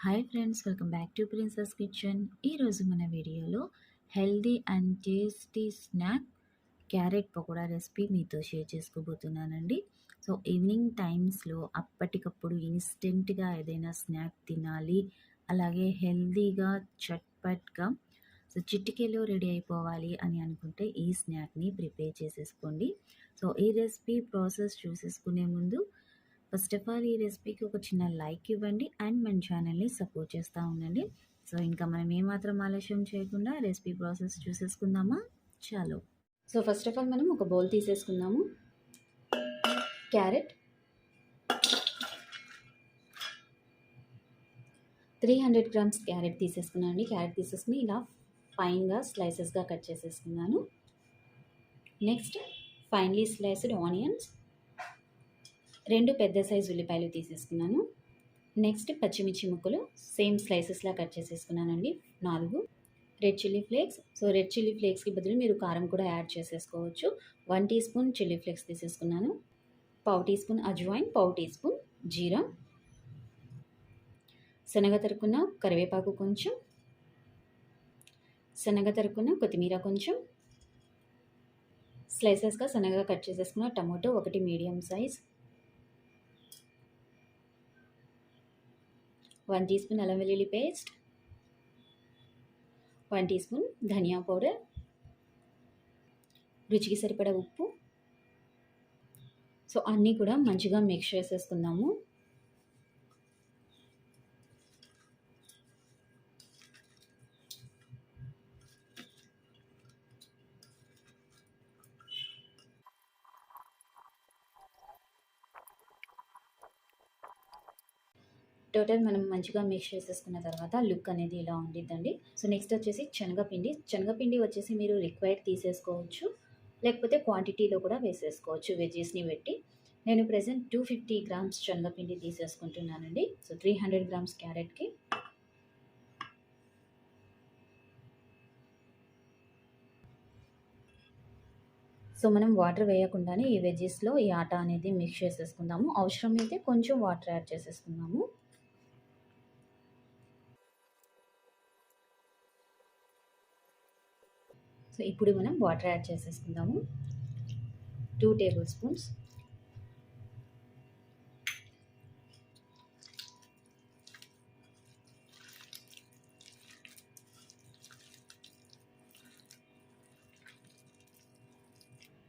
Hi friends, welcome back to princess kitchen. ఈరోజు మన వీడియోలో healthy and tasty snack carrot pakoda recipe మీతో share చేసుకోబోతున్నానండి. So evening టైమ్స్లో అప్పటికప్పుడు ఇన్స్టెంట్గా ఏదైనా స్నాక్ తినాలి, అలాగే హెల్దీగా చట్పట్గా సో చిటికెలో రెడీ అయిపోవాలి అని అనుకుంటే ఈ స్నాక్ని ప్రిపేర్ చేసేసుకోండి. సో ఈ రెసిపీ ప్రాసెస్ చూసేసుకునే ముందు ఫస్ట్ ఆఫ్ ఆల్ ఈ రెసిపీకి ఒక చిన్న లైక్ ఇవ్వండి అండ్ మన ఛానల్ని సపోర్ట్ చేస్తూ ఉండండి. సో ఇంకా మనం ఏమాత్రం ఆలస్యం చేయకుండా రెసిపీ ప్రాసెస్ చూసేసుకుందామా? చాలు. సో ఫస్ట్ ఆఫ్ ఆల్ మనం ఒక బౌల్ తీసేసుకుందాము. క్యారెట్ 300 గ్రామ్స్ క్యారెట్ తీసేసుకున్నాను అండి. క్యారెట్ తీసేసుకుని ఇలా ఫైన్గా స్లైసెస్గా కట్ చేసేసుకున్నాను. నెక్స్ట్ ఫైన్లీ స్లైస్డ్ ఆనియన్స్, 2 పెద్ద సైజు ఉల్లిపాయలు తీసేసుకున్నాను. నెక్స్ట్ పచ్చిమిర్చి ముక్కలు సేమ్ స్లైసెస్లా కట్ చేసేసుకున్నానండి 4. Red chilli flakes, so red chilli ఫ్లేక్స్కి బదులు మీరు కారం కూడా యాడ్ చేసేసుకోవచ్చు. 1 టీ స్పూన్ చిల్లీ ఫ్లేక్స్ తీసేసుకున్నాను. 1/2 tea spoon ajwain, 1/2 tea spoon జీరా, శనగ తరుక్కున్న కరివేపాకు కొంచెం, శనగ తరుక్కున్న కొత్తిమీర కొంచెం, స్లైసెస్గా సన్నగా కట్ చేసేసుకున్న tomato 1 medium size, 1 teaspoon అల్లం వెల్లుల్లి పేస్ట్, 1 టీ స్పూన్ ధనియా పౌడర్, రుచికి సరిపడా ఉప్పు. సో అన్నీ కూడా మంచిగా మిక్స్ చేసేసుకుందాము. టోటల్ మనం మంచిగా మిక్స్ చేసేసుకున్న తర్వాత లుక్ అనేది ఇలా ఉండిద్దండి. సో నెక్స్ట్ వచ్చేసి శనగపిండి వచ్చేసి మీరు రిక్వైర్డ్ తీసేసుకోవచ్చు, లేకపోతే క్వాంటిటీలో కూడా వేసేసుకోవచ్చు వెజ్జెస్ని పెట్టి. నేను ప్రెజెంట్ 250 గ్రామ్స్ శనగపిండి తీసేసుకుంటున్నానండి. సో 300 గ్రామ్స్ క్యారెట్కి. సో మనం వాటర్ వేయకుండానే ఈ వెజ్జెస్లో ఈ ఆటా అనేది మిక్స్ చేసేసుకుందాము. అవసరమైతే కొంచెం వాటర్ యాడ్ చేసేసుకుందాము. సో ఇప్పుడు మనం వాటర్ యాడ్ చేసేసుకుందాము. 2 table spoons.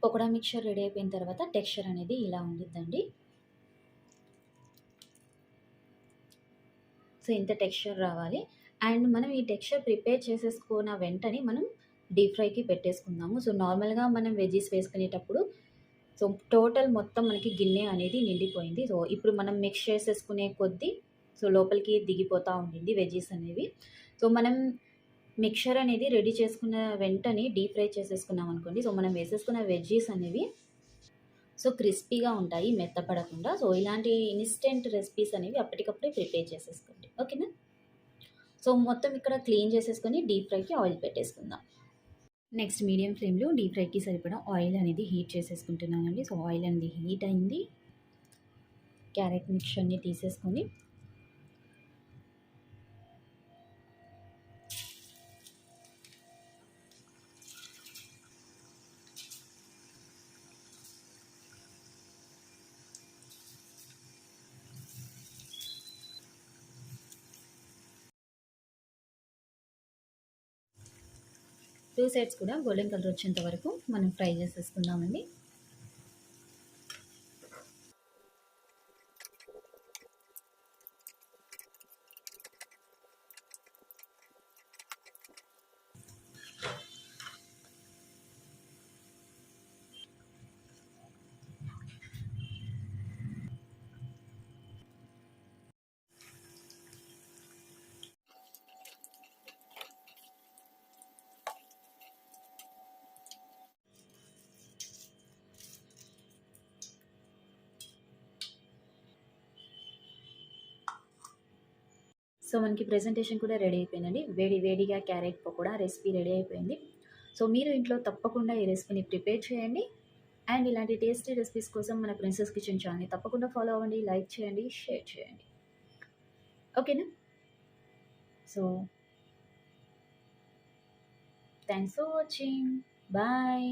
Pakoda mixture ready అయిపోయిన తర్వాత టెక్స్చర్ అనేది ఇలా ఉండిద్దండి. సో ఇంత టెక్స్చర్ రావాలి. అండ్ మనం ఈ టెక్స్చర్ ప్రిపేర్ చేసేసుకున్న వెంటనే మనం డీప్ ఫ్రైకి పెట్టేసుకుందాము. సో నార్మల్గా మనం వెజ్జెస్ వేసుకునేటప్పుడు సో టోటల్ మొత్తం మనకి గిన్నె అనేది నిండిపోయింది. సో ఇప్పుడు మనం మిక్స్ చేసేసుకునే కొద్దీ సో లోపలికి దిగిపోతూ ఉండింది వెజ్జెస్ అనేవి. సో మనం మిక్చర్ అనేది రెడీ చేసుకున్న వెంటనే డీప్ ఫ్రై చేసేసుకున్నాం అనుకోండి, సో మనం వేసేసుకున్న వెజ్జెస్ అనేవి సో క్రిస్పీగా ఉంటాయి, మెత్తపడకుండా. సో ఇలాంటి ఇన్స్టెంట్ రెసిపీస్ అనేవి అప్పటికప్పుడే ప్రిపేర్ చేసేసుకోండి, ఓకేనా? సో మొత్తం ఇక్కడ క్లీన్ చేసేసుకొని డీప్ ఫ్రైకి ఆయిల్ పెట్టేసుకుందాం. నెక్స్ట్ మీడియం ఫ్లేమ్లో డీప్ ఫ్రైకి సరిపడా ఆయిల్ అనేది హీట్ చేసేసుకుంటున్నానండి. సో ఆయిల్ అనేది హీట్ అయింది. క్యారెట్ మిక్చర్ని తీసేసుకొని టూ సైడ్స్ కూడా గోల్డెన్ కలర్ వచ్చేంత వరకు మనం ఫ్రై చేసేసుకుందామండి. సో మనకి ప్రెజెంటేషన్ కూడా రెడీ అయిపోయిందండి. వేడిగా క్యారెట్ పకోడా రెసిపీ రెడీ అయిపోయింది. సో మీరు ఇంట్లో తప్పకుండా ఈ రెసిపీని ప్రిపేర్ చేయండి. అండ్ ఇలాంటి టేస్టీ రెసిపీస్ కోసం మన ప్రిన్సెస్ కిచెన్ ఛానల్ని తప్పకుండా ఫాలో అవ్వండి, లైక్ చేయండి, షేర్ చేయండి, ఓకేనా? So thanks for watching. Bye.